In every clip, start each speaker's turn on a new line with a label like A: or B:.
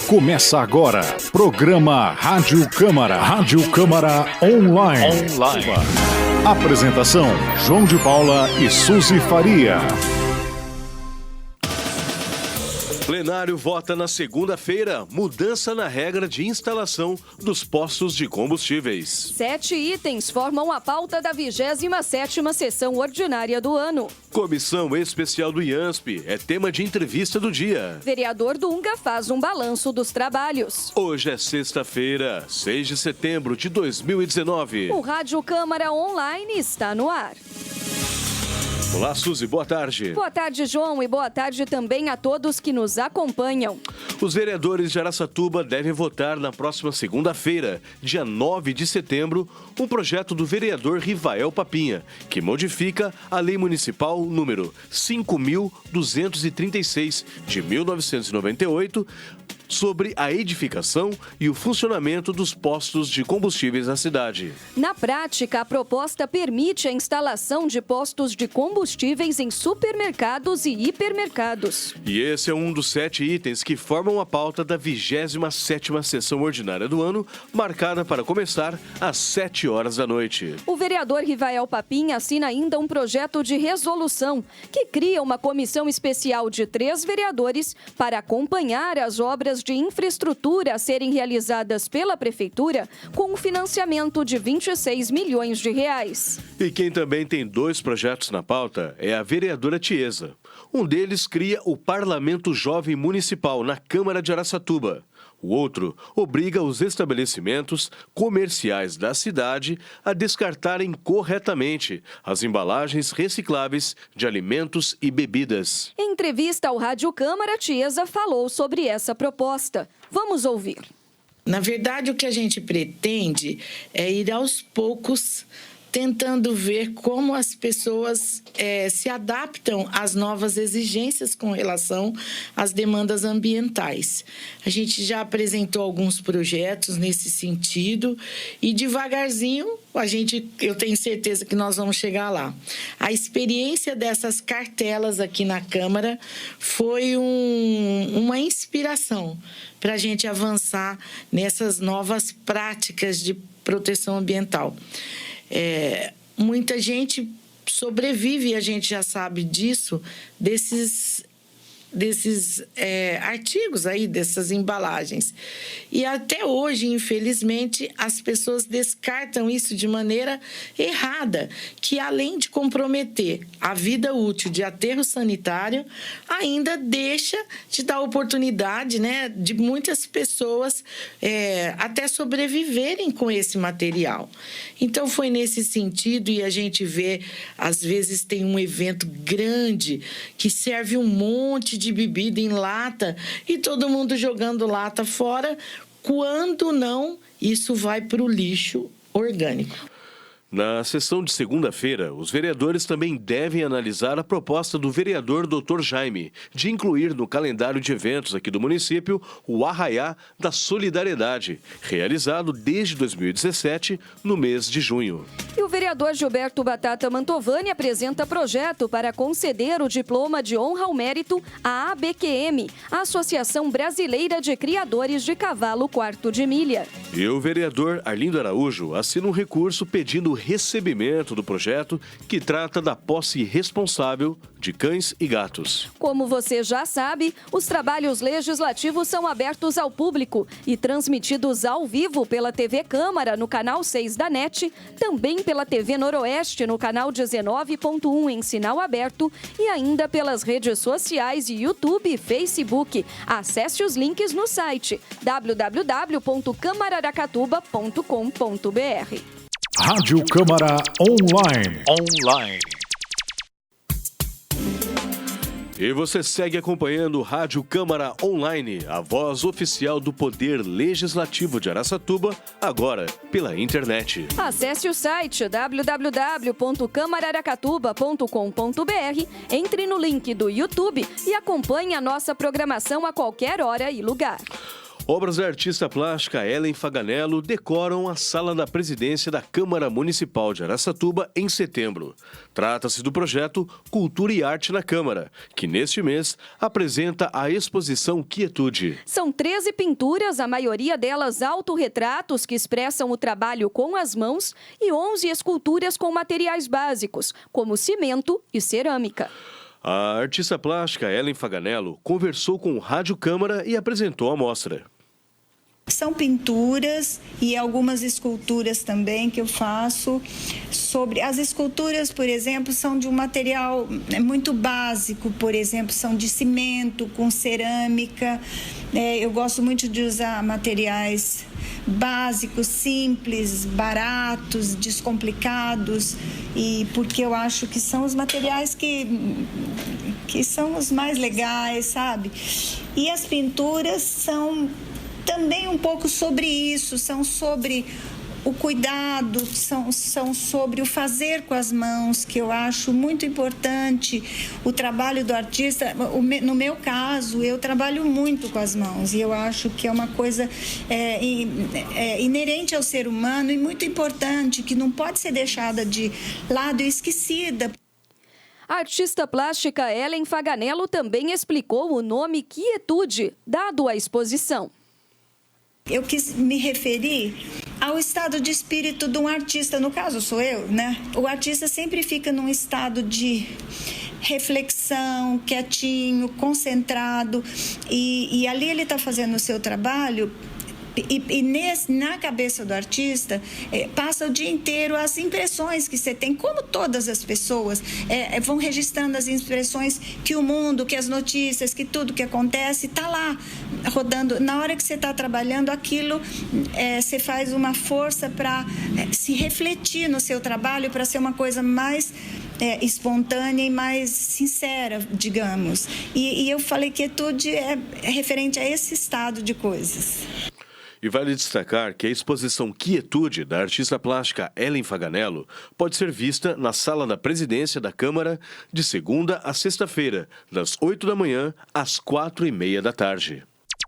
A: Começa agora, programa Rádio Câmara. Rádio Câmara Online. Apresentação, João de Paula e Suzy Faria.
B: Plenário vota na segunda-feira mudança na regra de instalação dos postos de combustíveis.
C: 7 itens formam a pauta da 27ª sessão ordinária do ano.
B: Comissão especial do IANSP é tema de entrevista do dia.
C: Vereador Dunga faz um balanço dos trabalhos.
B: Hoje é sexta-feira, 6 de setembro de 2019.
C: O Rádio Câmara Online está no ar.
B: Olá, Suzy, boa tarde.
C: Boa tarde, João, e boa tarde também a todos que nos acompanham.
B: Os vereadores de Araçatuba devem votar na próxima segunda-feira, dia 9 de setembro, um projeto do vereador Rivael Papinha, que modifica a Lei Municipal número 5.236 de 1998, sobre a edificação e o funcionamento dos postos de combustíveis na cidade.
C: Na prática, a proposta permite a instalação de postos de combustíveis em supermercados e hipermercados.
B: E esse é um dos 7 itens que formam a pauta da 27ª sessão ordinária do ano, marcada para começar às 7 horas da noite.
C: O vereador Rivael Papinha assina ainda um projeto de resolução que cria uma comissão especial de 3 vereadores para acompanhar as obras de infraestrutura a serem realizadas pela Prefeitura com um financiamento de 26 milhões de reais.
B: E quem também tem 2 projetos na pauta é a vereadora Tiesa. Um deles cria o Parlamento Jovem Municipal na Câmara de Araçatuba. O outro obriga os estabelecimentos comerciais da cidade a descartarem corretamente as embalagens recicláveis de alimentos e bebidas.
C: Em entrevista ao Rádio Câmara, Tiesa falou sobre essa proposta. Vamos ouvir.
D: Na verdade, o que a gente pretende é ir aos poucos tentando ver como as pessoas se adaptam às novas exigências com relação às demandas ambientais. A gente já apresentou alguns projetos nesse sentido e devagarzinho eu tenho certeza que nós vamos chegar lá. A experiência dessas cartelas aqui na Câmara foi uma inspiração para a gente avançar nessas novas práticas de proteção ambiental. Muita gente sobrevive, a gente já sabe disso, desses artigos aí, dessas embalagens. E até hoje, infelizmente, as pessoas descartam isso de maneira errada, que além de comprometer a vida útil de aterro sanitário, ainda deixa de dar oportunidade, né, de muitas pessoas até sobreviverem com esse material. Então, foi nesse sentido, e a gente vê, às vezes tem um evento grande que serve um monte de bebida em lata e todo mundo jogando lata fora, quando não, isso vai para o lixo orgânico.
B: Na sessão de segunda-feira, os vereadores também devem analisar a proposta do vereador Dr. Jaime de incluir no calendário de eventos aqui do município o Arraiá da Solidariedade, realizado desde 2017, no mês de junho.
C: E o vereador Gilberto Batata Mantovani apresenta projeto para conceder o diploma de honra ao mérito à ABQM, a Associação Brasileira de Criadores de Cavalo Quarto de Milha.
B: E o vereador Arlindo Araújo assina um recurso pedindo recebimento do projeto que trata da posse responsável de cães e gatos.
C: Como você já sabe, os trabalhos legislativos são abertos ao público e transmitidos ao vivo pela TV Câmara no canal 6 da NET, também pela TV Noroeste no canal 19.1 em sinal aberto e ainda pelas redes sociais YouTube e Facebook. Acesse os links no site www.camararacatuba.com.br.
A: Rádio Câmara Online.
B: E você segue acompanhando Rádio Câmara Online, a voz oficial do Poder Legislativo de Araçatuba, agora pela internet.
C: Acesse o site www.camararacatuba.com.br, entre no link do YouTube e acompanhe a nossa programação a qualquer hora e lugar.
B: Obras da artista plástica Ellen Faganello decoram a sala da presidência da Câmara Municipal de Araçatuba em setembro. Trata-se do projeto Cultura e Arte na Câmara, que neste mês apresenta a exposição Quietude.
C: São 13 pinturas, a maioria delas autorretratos que expressam o trabalho com as mãos e 11 esculturas com materiais básicos, como cimento e cerâmica.
B: A artista plástica Ellen Faganello conversou com o Rádio Câmara e apresentou a mostra.
E: São pinturas e algumas esculturas também que eu faço. As esculturas, por exemplo, são de um material muito básico, por exemplo, são de cimento com cerâmica. Eu gosto muito de usar materiais básicos, simples, baratos, descomplicados, e porque eu acho que são os materiais que são os mais legais, sabe? E as pinturas são também um pouco sobre isso, são sobre o cuidado, são sobre o fazer com as mãos, que eu acho muito importante. O trabalho do artista, no meu caso, eu trabalho muito com as mãos e eu acho que é uma coisa inerente ao ser humano e muito importante, que não pode ser deixada de lado e esquecida.
C: A artista plástica Ellen Faganello também explicou o nome Quietude, dado à exposição.
E: Eu quis me referir ao estado de espírito de um artista, no caso sou eu, né? O artista sempre fica num estado de reflexão, quietinho, concentrado, e ali ele está fazendo o seu trabalho. Na cabeça do artista, passa o dia inteiro as impressões que você tem, como todas as pessoas vão registrando as impressões que o mundo, que as notícias, que tudo que acontece está lá rodando. Na hora que você está trabalhando aquilo, você faz uma força para se refletir no seu trabalho, para ser uma coisa mais espontânea e mais sincera, digamos. E eu falei que quietude é referente a esse estado de coisas.
B: E vale destacar que a exposição Quietude, da artista plástica Ellen Faganello, pode ser vista na sala da presidência da Câmara de segunda a sexta-feira, das 8 da manhã às 4:30 da tarde.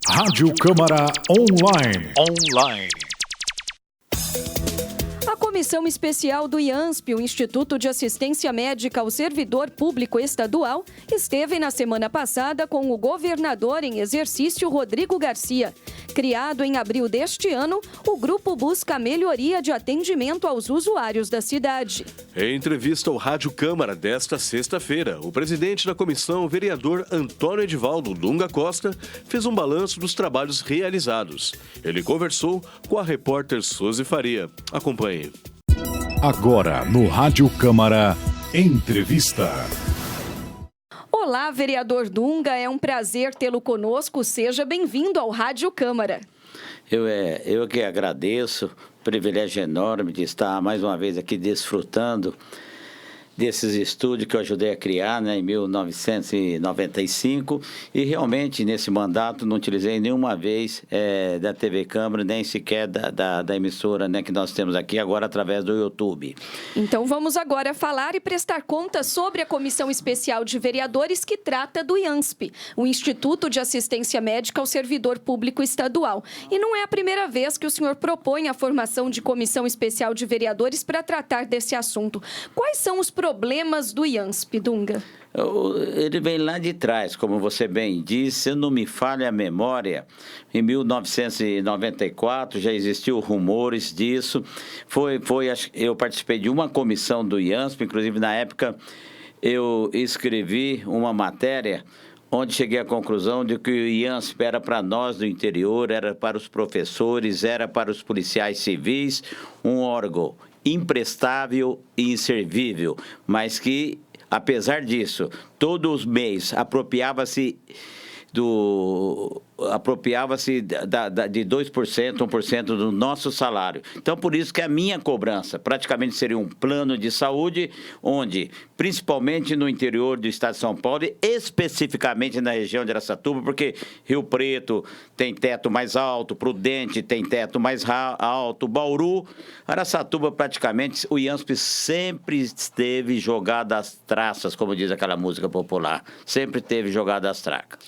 A: Rádio Câmara Online.
C: A Comissão Especial do IANSP, o Instituto de Assistência Médica ao Servidor Público Estadual, esteve na semana passada com o governador em exercício Rodrigo Garcia. Criado em abril deste ano, o grupo busca melhoria de atendimento aos usuários da cidade.
B: Em entrevista ao Rádio Câmara desta sexta-feira, o presidente da comissão, o vereador Antônio Edivaldo Dunga Costa, fez um balanço dos trabalhos realizados. Ele conversou com a repórter Suzy Faria. Acompanhe.
A: Agora, no Rádio Câmara, entrevista.
C: Olá, vereador Dunga, é um prazer tê-lo conosco. Seja bem-vindo ao Rádio Câmara.
F: Eu que agradeço, privilégio enorme de estar mais uma vez aqui desfrutando desses estúdios que eu ajudei a criar, né, em 1995, e realmente nesse mandato não utilizei nenhuma vez da TV Câmara, nem sequer da emissora, né, que nós temos aqui agora através do YouTube.
C: Então vamos agora falar e prestar contas sobre a Comissão Especial de Vereadores que trata do IANSP, o Instituto de Assistência Médica ao Servidor Público Estadual. E não é a primeira vez que o senhor propõe a formação de Comissão Especial de Vereadores para tratar desse assunto. Quais são os problemas do IANSP, Dunga?
F: Ele vem lá de trás, como você bem disse, se não me falha a memória, em 1994 já existiu rumores disso, eu participei de uma comissão do IANSP, inclusive na época eu escrevi uma matéria onde cheguei à conclusão de que o IANSP era para nós do interior, era para os professores, era para os policiais civis, um órgão imprestável e inservível, mas que, apesar disso, todos os meses apropriava-se de 2%, 1% do nosso salário. Então, por isso que a minha cobrança praticamente seria um plano de saúde, onde, principalmente no interior do estado de São Paulo, e especificamente na região de Araçatuba, porque Rio Preto tem teto mais alto, Prudente tem teto mais alto, Bauru, Araçatuba praticamente, o IANSP sempre esteve jogado às traças, como diz aquela música popular, sempre esteve jogado às tracas.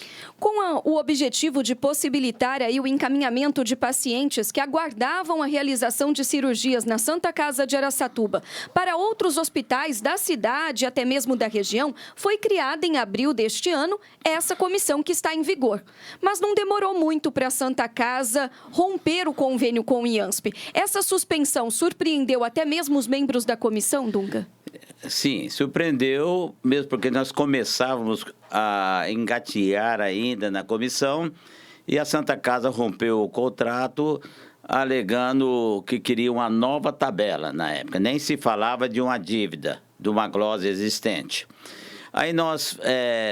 C: Com o objetivo de possibilitar aí o encaminhamento de pacientes que aguardavam a realização de cirurgias na Santa Casa de Araçatuba para outros hospitais da cidade, até mesmo da região, foi criada em abril deste ano essa comissão que está em vigor. Mas não demorou muito para a Santa Casa romper o convênio com o IANSP. Essa suspensão surpreendeu até mesmo os membros da comissão, Dunga?
F: Sim, surpreendeu, mesmo porque nós começávamos a engatear ainda na comissão e a Santa Casa rompeu o contrato alegando que queria uma nova tabela na época. Nem se falava de uma dívida, de uma glosa existente. Aí nós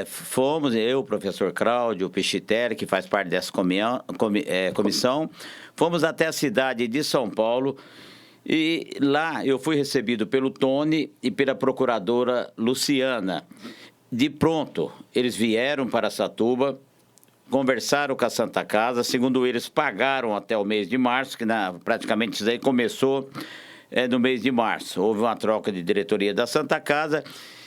F: fomos, eu, o professor Cláudio Pichitelli, que faz parte dessa comissão, fomos até a cidade de São Paulo. E lá eu fui recebido pelo Tony e pela procuradora Luciana. De pronto, eles vieram para Araçatuba, conversaram com a Santa Casa, segundo eles, pagaram até o mês de março, que praticamente isso aí começou no mês de março. Houve uma troca de diretoria da Santa Casa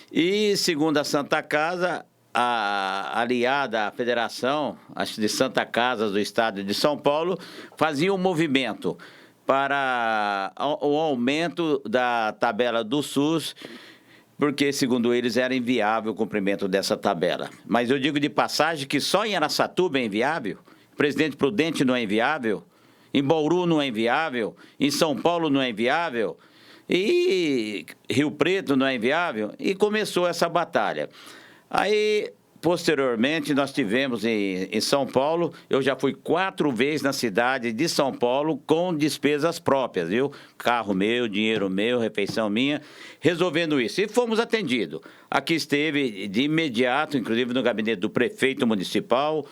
F: e, segundo a Santa Casa, a aliada à Federação, acho de Santa Casa do Estado de São Paulo, fazia um movimento para o aumento da tabela do SUS, porque, segundo eles, era inviável o cumprimento dessa tabela. Mas eu digo de passagem que só em Araçatuba é inviável, Presidente Prudente não é inviável, em Bauru não é inviável, em São Paulo não é inviável, e Rio Preto não é inviável, e começou essa batalha. Aí, posteriormente, nós tivemos em São Paulo, eu já fui 4 vezes na cidade de São Paulo com despesas próprias, viu? Carro meu, dinheiro meu, refeição minha, resolvendo isso. E fomos atendidos. Aqui esteve de imediato, inclusive no gabinete do prefeito municipal,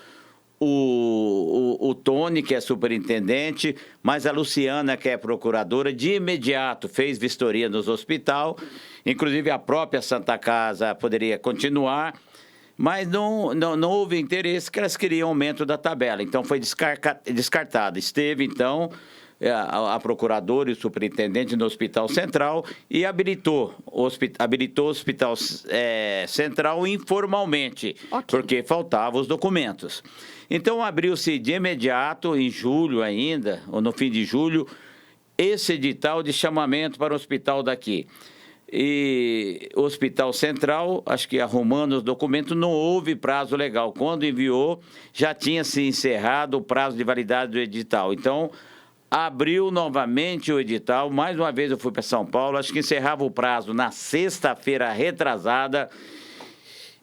F: o Tony, que é superintendente, mas a Luciana, que é procuradora, de imediato fez vistoria nos hospitais, inclusive a própria Santa Casa poderia continuar, mas não houve interesse, que elas queriam aumento da tabela, então foi descartado. Esteve, então, a procuradora e o superintendente no Hospital Central e habilitou o Hospital Central informalmente, porque faltavam os documentos. Então, abriu-se de imediato, em julho ainda, ou no fim de julho, esse edital de chamamento para o hospital daqui. E o Hospital Central, acho que arrumando os documentos, não houve prazo legal. Quando enviou, já tinha se encerrado o prazo de validade do edital. Então, abriu novamente o edital. Mais uma vez eu fui para São Paulo, acho que encerrava o prazo na sexta-feira retrasada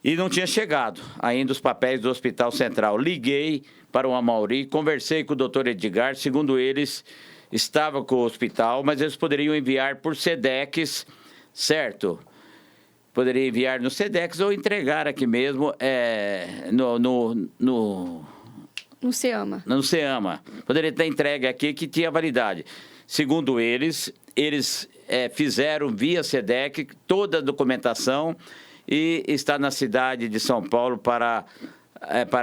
F: e não tinha chegado ainda os papéis do Hospital Central. Liguei para o Amauri, conversei com o doutor Edgar, segundo eles, estava com o hospital, mas eles poderiam enviar por SEDEX, certo? Poderia enviar no SEDEX ou entregar aqui mesmo
C: No CEAMA.
F: No CEAMA. Poderia ter entregue aqui que tinha validade. Segundo eles fizeram via SEDEX toda a documentação e está na cidade de São Paulo para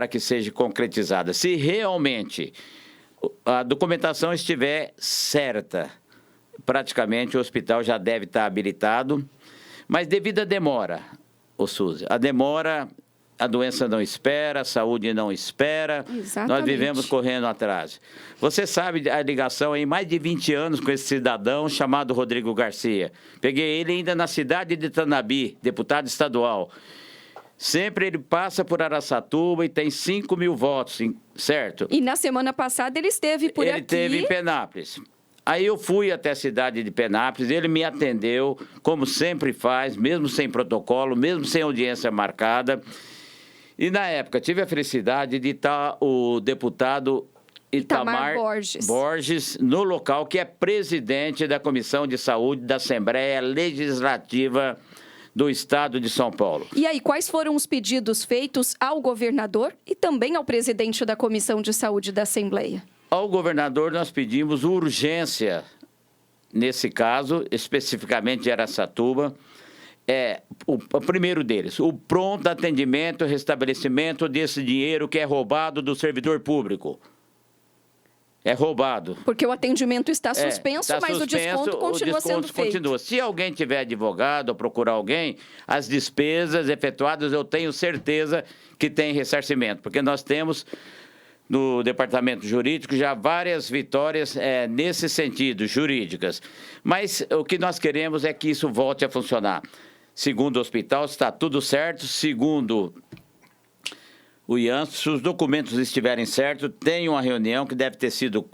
F: que seja concretizada. Se realmente a documentação estiver certa, praticamente o hospital já deve estar habilitado, mas devido à demora, Suzy, a doença não espera, a saúde não espera.
C: Exatamente.
F: Nós vivemos correndo atrás. Você sabe a ligação aí, mais de 20 anos com esse cidadão chamado Rodrigo Garcia. Peguei ele ainda na cidade de Tanabi, deputado estadual. Sempre ele passa por Araçatuba e tem 5.000 votos, certo?
C: E na semana passada ele esteve por aqui.
F: Ele esteve em Penápolis. Aí eu fui até a cidade de Penápolis, ele me atendeu, como sempre faz, mesmo sem protocolo, mesmo sem audiência marcada. E, na época, tive a felicidade de estar o deputado Itamar Borges no local, que é presidente da Comissão de Saúde da Assembleia Legislativa do Estado de São Paulo.
C: E aí, quais foram os pedidos feitos ao governador e também ao presidente da Comissão de Saúde da Assembleia?
F: Ao governador, nós pedimos urgência, nesse caso, especificamente de Araçatuba, o primeiro deles, o pronto atendimento e restabelecimento desse dinheiro que é roubado do servidor público. É roubado.
C: Porque o atendimento está suspenso, mas o desconto continua sendo feito.
F: Se alguém tiver advogado ou procurar alguém, as despesas efetuadas eu tenho certeza que tem ressarcimento, porque nós temos no departamento jurídico, já várias vitórias nesse sentido, jurídicas. Mas o que nós queremos é que isso volte a funcionar. Segundo o hospital, está tudo certo. Segundo o IANSP, se os documentos estiverem certos, tem uma reunião que deve ter sido,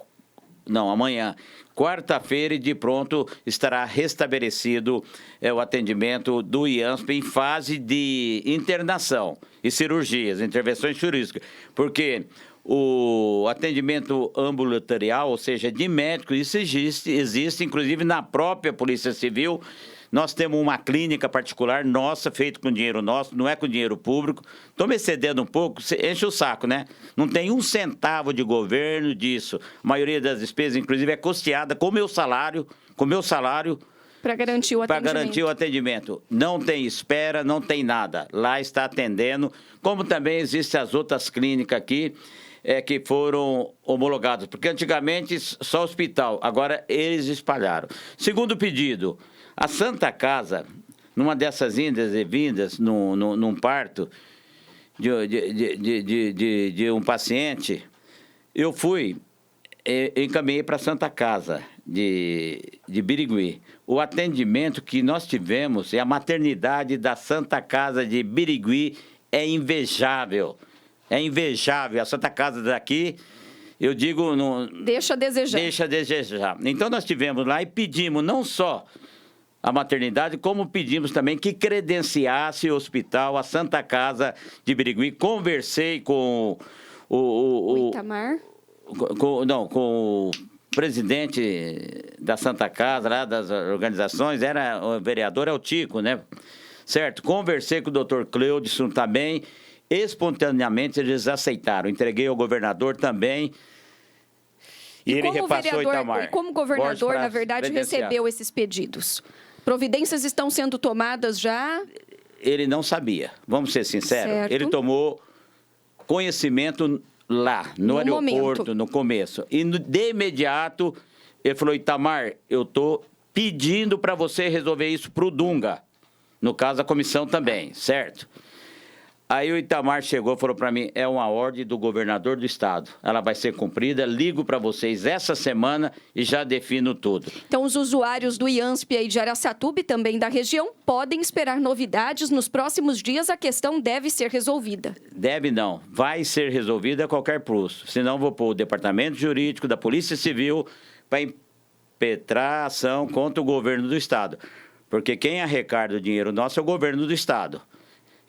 F: amanhã, quarta-feira, e de pronto estará restabelecido o atendimento do IANSP em fase de internação e cirurgias, intervenções cirúrgicas, porque o atendimento ambulatorial, ou seja, de médico, isso existe inclusive na própria Polícia Civil. Nós temos uma clínica particular nossa, feita com dinheiro nosso, não é com dinheiro público. Estou me excedendo um pouco, enche o saco, né? Não tem um centavo de governo disso. A maioria das despesas, inclusive, é custeada com o meu salário,
C: para garantir o atendimento.
F: Para garantir o atendimento. Não tem espera, não tem nada. Lá está atendendo, como também existem as outras clínicas aqui, que foram homologadas. Porque antigamente só hospital, agora eles espalharam. Segundo pedido, a Santa Casa, numa dessas indas e vindas, num parto de um paciente, eu encaminhei para a Santa Casa de Birigui. O atendimento que nós tivemos e a maternidade da Santa Casa de Birigui é invejável. É invejável. A Santa Casa daqui, eu digo...
C: Deixa a desejar.
F: Deixa a desejar. Então, nós tivemos lá e pedimos não só a maternidade, como pedimos também que credenciasse o hospital, a Santa Casa de Birigui. Conversei com
C: o Itamar?
F: Com o presidente da Santa Casa, lá das organizações, o vereador, é o Tico, né? Certo? Conversei com o doutor Cleudson também, espontaneamente eles aceitaram. Entreguei ao governador também. E ele repassou o Itamar.
C: E como o governador, na verdade, recebeu esses pedidos? Providências estão sendo tomadas já?
F: Ele não sabia, vamos ser sinceros.
C: Certo.
F: Ele tomou conhecimento lá, no aeroporto, no começo. E de imediato, ele falou: Itamar, eu estou pedindo para você resolver isso para o Dunga. No caso, a comissão também, certo? Aí o Itamar chegou e falou para mim: é uma ordem do governador do estado. Ela vai ser cumprida, ligo para vocês essa semana e já defino tudo.
C: Então, os usuários do IANSP aí de Araçatuba e também da região podem esperar novidades. Nos próximos dias, a questão deve ser resolvida.
F: Deve não, vai ser resolvida a qualquer custo. Senão vou pôr o departamento jurídico da Polícia Civil para impetrar a ação contra o governo do estado. Porque quem arrecada o dinheiro nosso é o governo do estado.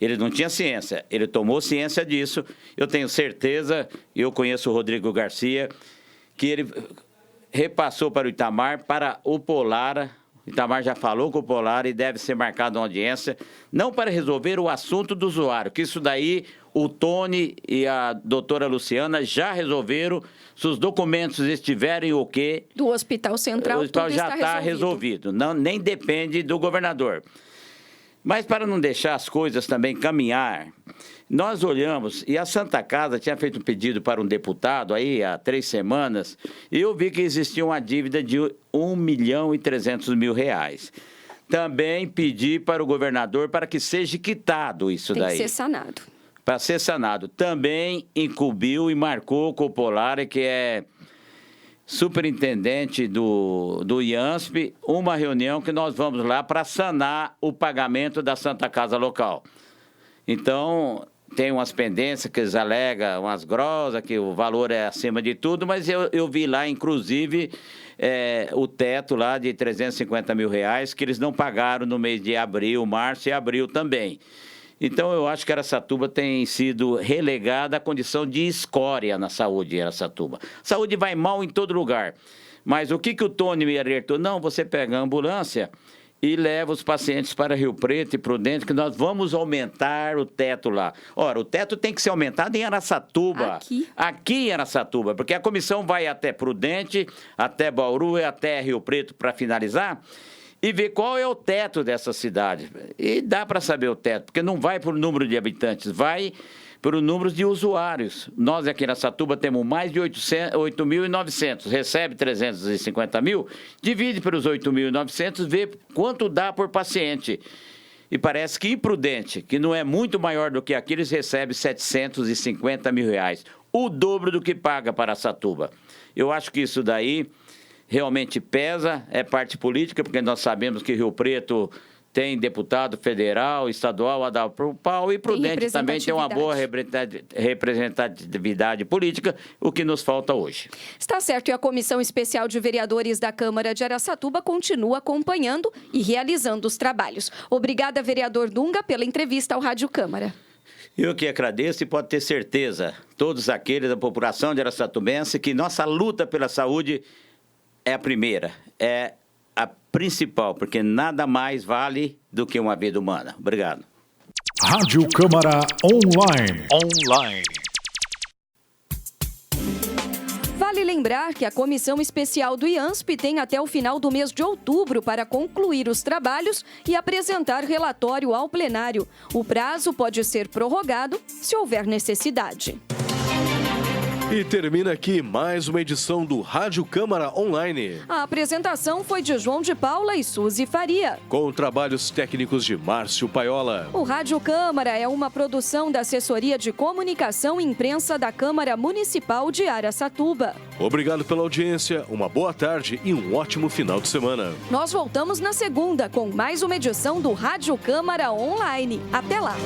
F: Ele não tinha ciência, ele tomou ciência disso. Eu tenho certeza, eu conheço o Rodrigo Garcia, que ele repassou para o Itamar, para o Polara. O Itamar já falou com o Polara e deve ser marcada uma audiência, não para resolver o assunto do usuário, que isso daí o Tony e a doutora Luciana já resolveram. Se os documentos estiverem o quê?
C: Do Hospital Central,
F: o hospital já está resolvido. Não, nem depende do governador. Mas para não deixar as coisas também caminhar, nós olhamos, e a Santa Casa tinha feito um pedido para um deputado aí há 3 semanas, e eu vi que existia uma dívida de R$1.300.000. Também pedi para o governador para que seja quitado isso daí.
C: Tem que ser sanado.
F: Para ser sanado. Também incumbiu e marcou com o Polara, que é superintendente do IANSP, uma reunião que nós vamos lá para sanar o pagamento da Santa Casa local. Então, tem umas pendências que eles alegam, umas grosas, que o valor é acima de tudo, mas eu vi lá, inclusive, o teto lá de R$350.000, que eles não pagaram no mês de abril, março e abril também. Então, eu acho que Araçatuba tem sido relegada à condição de escória na saúde de Araçatuba. Saúde vai mal em todo lugar. Mas o que o Tony me alertou? Não, você pega a ambulância e leva os pacientes para Rio Preto e Prudente, que nós vamos aumentar o teto lá. Ora, o teto tem que ser aumentado em Araçatuba. Aqui em Araçatuba, porque a comissão vai até Prudente, até Bauru e até Rio Preto para finalizar, e ver qual é o teto dessa cidade. E dá para saber o teto, porque não vai por número de habitantes, vai pelo número de usuários. Nós aqui em Araçatuba temos mais de 8.900, recebe 350 mil, divide pelos 8.900, vê quanto dá por paciente. E parece que Imprudente, que não é muito maior do que aqui, eles recebem R$750.000. o dobro do que paga para Araçatuba. Eu acho que isso daí realmente pesa, é parte política, porque nós sabemos que Rio Preto tem deputado federal, estadual, a dar pro pau, e Prudente também tem uma boa representatividade política, o que nos falta hoje.
C: Está certo, e a Comissão Especial de Vereadores da Câmara de Araçatuba continua acompanhando e realizando os trabalhos. Obrigada, vereador Dunga, pela entrevista ao Rádio Câmara.
F: Eu que agradeço e pode ter certeza, todos aqueles da população de Araçatubense, que nossa luta pela saúde é a primeira, é a principal, porque nada mais vale do que uma vida humana. Obrigado.
A: Rádio Câmara Online.
C: Vale lembrar que a Comissão Especial do IANSP tem até o final do mês de outubro para concluir os trabalhos e apresentar relatório ao plenário. O prazo pode ser prorrogado se houver necessidade.
B: E termina aqui mais uma edição do Rádio Câmara Online.
C: A apresentação foi de João de Paula e Suzy Faria.
B: Com trabalhos técnicos de Márcio Paiola.
C: O Rádio Câmara é uma produção da Assessoria de Comunicação e Imprensa da Câmara Municipal de Araçatuba.
B: Obrigado pela audiência, uma boa tarde e um ótimo final de semana.
C: Nós voltamos na segunda com mais uma edição do Rádio Câmara Online. Até lá!